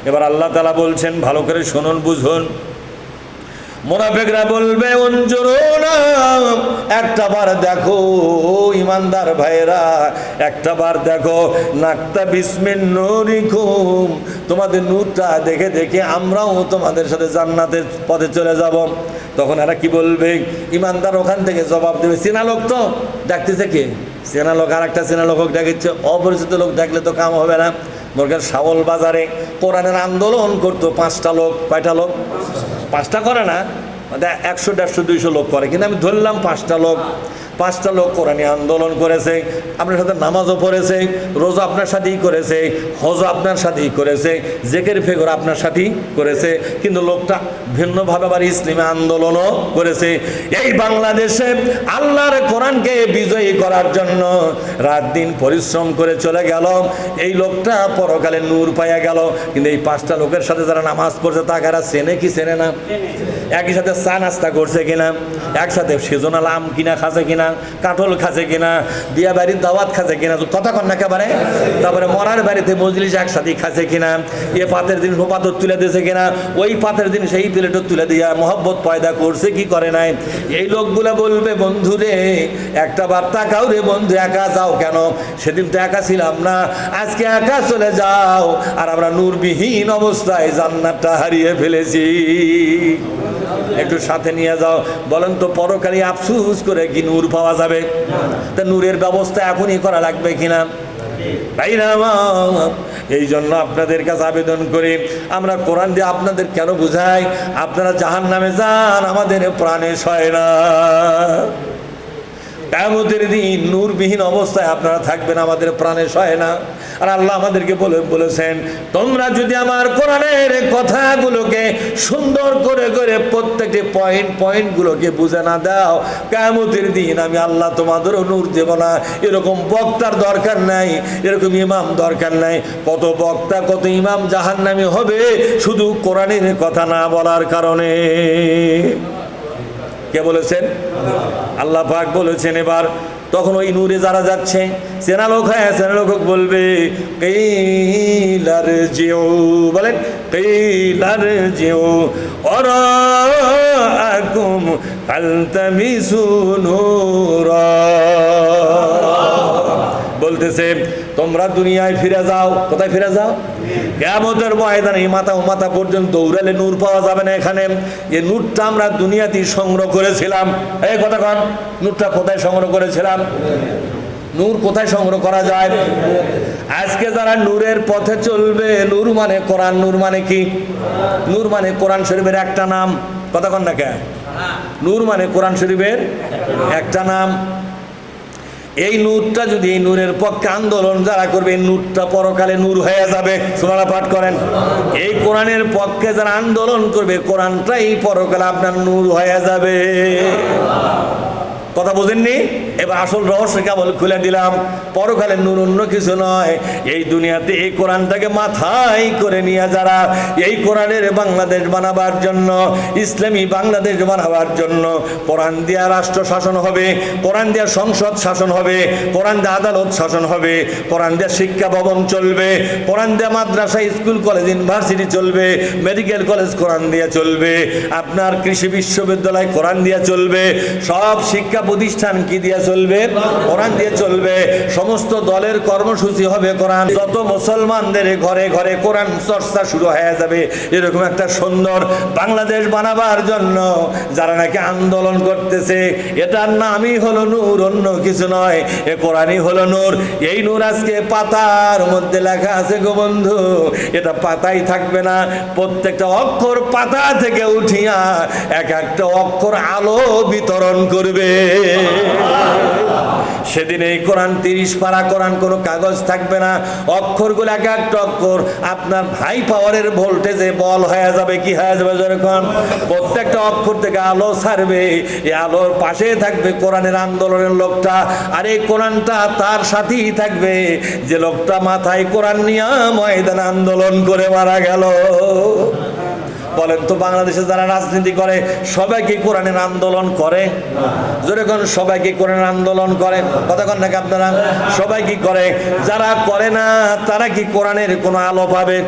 এবার আল্লাহ তাআলা বলছেন, ভালো করে শুনুন, বুঝুন। মুনাফিকরা বলবে, উনজুরুনা, একটাবার দেখো ইমানদার ভাইরা, একটাবার দেখো, নাক্তা বিসমিন নূরিকুম, তোমাদের নূরটা দেখে দেখে আমরাও তোমাদের সাথে জান্নাতের পথে চলে যাব। তখন এরা কি বলবে? ইমানদার ওখান থেকে জবাব দেবে, চেনা লোক তো ডাকতেছে, কে চেনা লোক? আর একটা চেনা লোক ডাকছে, অপরিচিত লোক ডাকলে তো কাম হবে না। বরকার শাওল বাজারে কোরআনের আন্দোলন করতো 5টা লোক। কয়টা লোক? 5টা করে না, 100, 150, 200 লোক করে, কিন্তু আমি ধরলাম 5টা লোক। 5টা লোক কোরআনী আন্দোলন করেছে, আপনার সাথে নামাজও পড়েছে, রোজা আপনার সাথেই করেছে, হজও আপনার সাথেই করেছে, জেকের ফেগর আপনার সাথেই করেছে, কিন্তু লোকটা ভিন্নভাবে আবার ইসলামী আন্দোলনও করেছে। এই বাংলাদেশে আল্লাহর কোরআনকে বিজয়ী করার জন্য রাত দিন পরিশ্রম করে চলে গেল। এই লোকটা পরকালে নূর পাইয়া গেল। কিন্তু এই 5টা লোকের সাথে যারা নামাজ পড়ছে তারা চেনে কি চেনে না? একই সাথে চা নাস্তা করছে কিনা, একসাথে সিজনাল আম কিনা খাচ্ছে কিনা, কাঁঠাল খাচ্ছে কিনা, বিয়া বাড়ির দাওয়াত খাচ্ছে কিনা, কথা কন না একেবারে। তারপরে মরার বাড়িতে মজলিস একসাথে খাচ্ছে কিনা, এ পাতের জিনিস ও পাথর তুলে দিয়েছে কিনা, ওই পাতের জিনিস এই প্লেটও তুলে দিয়া মহব্বত পয়দা করছে কি করে নাই। এই লোকগুলা বলবে, বন্ধুরে একটা বার্তা কাউ রে বন্ধু, একা যাও কেন? সেদিন তো একা ছিলাম না, আজকে একা চলে যাও। আর আমরা নূরবিহীন অবস্থায় জান্নাতটা হারিয়ে ফেলেছি, একটু সাথে নিয়ে যাও। বলেন তো পরকালে আফসুস করে কি নূর পাওয়া যাবে? তা নূরের ব্যবস্থা এখনই করা লাগবে কিনা? তাই না? এই জন্য আপনাদের কাছে আবেদন করি, আমরা কোরআন দিয়ে আপনাদের কেন বুঝাই? আপনারা জাহান্নামে যান, আমাদের প্রাণে সয় না। কিয়ামতের দিন নূরবিহীন অবস্থায় আপনারা থাকবেন, আমাদের প্রাণে সয় না। আর আল্লাহ আমাদেরকে বলেছেন, তোমরা যদি আমার কোরআনের কথাগুলোকে সুন্দর করে করে প্রত্যেকটি পয়েন্টগুলোকে বুঝে না দাও, কিয়ামতের দিন আমি আল্লাহ তোমাদেরও নূর দেব না। এরকম বক্তার দরকার নাই, এরকম ইমাম দরকার নাই। কত বক্তা কত ইমাম জাহান্নামী হবে শুধু কোরআনের কথা না বলার কারণে। কে বলেছেন? আল্লাহ পাক বলেছেন। এবার তখন ওই নূরে যারা যাচ্ছে, চেনা লোক হয়, চেনা লোক বলবে, কিলার জিও, বলেন কিলার জিও ওরাকুম আলতামিসু নূরা, বলতেছে তোমরা দুনিয়ায় ফিরে যাও। কোথায় ফিরে যাও? কিয়ামতের ময়দানে মাথা ও মাথা পর্যন্ত দৌড়ালে নূর পাওয়া যাবে না। এখানে এই নূরটা আমরা দুনিয়াতেই সংগ্রহ করেছিলাম। এই কথা কন, নূরটা কোথায় সংগ্রহ করেছিলাম? নূর কোথায় সংগ্রহ করা যায়? আজকে যারা নূরের পথে চলবে, নূর মানে কোরআন। নূর মানে কি? নূর মানে কোরআন শরীফের একটা নাম। কথা কন না কে? নূর মানে কোরআন শরীফের একটা নাম। এই নূরটা যদি, এই নূরের পক্ষে আন্দোলন যারা করবে, এই নূরটা পরকালে নূর হয়ে যাবে। সুবহানাল্লাহ পাঠ করেন। এই কোরআনের পক্ষে যারা আন্দোলন করবে, কোরআনটাই পরকালে আপনার নূর হয়ে যাবে। কথা বুঝেননি? এবার আসল রহস্য কেবল খুলে দিলাম। পরকালের নূর অন্য কিছু নয়, এই দুনিয়াতে এই কোরআনটাকে মাথায় করে নিয়ে যারা এই কোরআনের বাংলাদেশ বানাবার জন্য, ইসলামী বাংলাদেশ বানাবার জন্য, কোরআন দিয়া রাষ্ট্র শাসন হবে, কোরআন দিয়া সংসদ শাসন হবে, কোরআন দিয়া আদালত শাসন হবে, কোরআন দিয়া শিক্ষা ভবন চলবে, কোরআন দিয়া মাদ্রাসা, স্কুল, কলেজ, ইউনিভার্সিটি চলবে, মেডিকেল কলেজ কোরআন দিয়া চলবে, আপনার কৃষি বিশ্ববিদ্যালয় কোরআন দিয়া চলবে, সব শিক্ষা প্রতিষ্ঠান কি দিয়া চলবে? কোরআন দিয়ে চলবে। সমস্ত দলের কর্মসূচি হবে কোরআন। যত মুসলমানদের ঘরে ঘরে কোরআন চর্চা শুরু হয়ে যাবে। এরকম একটা সুন্দর বাংলাদেশ বানাবার জন্য যারা নাকি আন্দোলন করতেছে, এটার নামই হলো নূর, অন্য কিছু নয়। এ কোরআনই হলো নূর। এই নূর আজকে পাতার মধ্যে লেখা আছে গো বন্ধু, এটা পাতাই থাকবে না। প্রত্যেকটা অক্ষর পাতা থেকে উঠিয়া এক একটা অক্ষর আলো বিতরণ করবে। সেদিন এই কোরআন 30 পারা কোরআন, কোনো কাগজ থাকবে না। অক্ষরগুলো এক একটা অক্ষর আপনার হাই পাওয়ারের ভোল্টেজে বল হয়ে যাবে। কি হয়ে যাবে যখন? প্রত্যেকটা অক্ষর থেকে আলো ছাড়বে। এই আলোর পাশে থাকবে কোরআনের আন্দোলনের লোকটা, আর এই কোরআনটা তার সাথেই থাকবে যে লোকটা মাথায় কোরআন নিয়ে ময়দানে আন্দোলন করে মারা গেল। বলেন তো, বাংলাদেশে যারা রাজনীতি করে সবাই কি কোরআনের আন্দোলন করে? জোরে কোন, সবাই কি কোরআনের আন্দোলন করে? কথা কন নাকি আপনারা? সবাই কি করে? যারা করে না তারা কি কোরআনের কোনো আলো পাবে?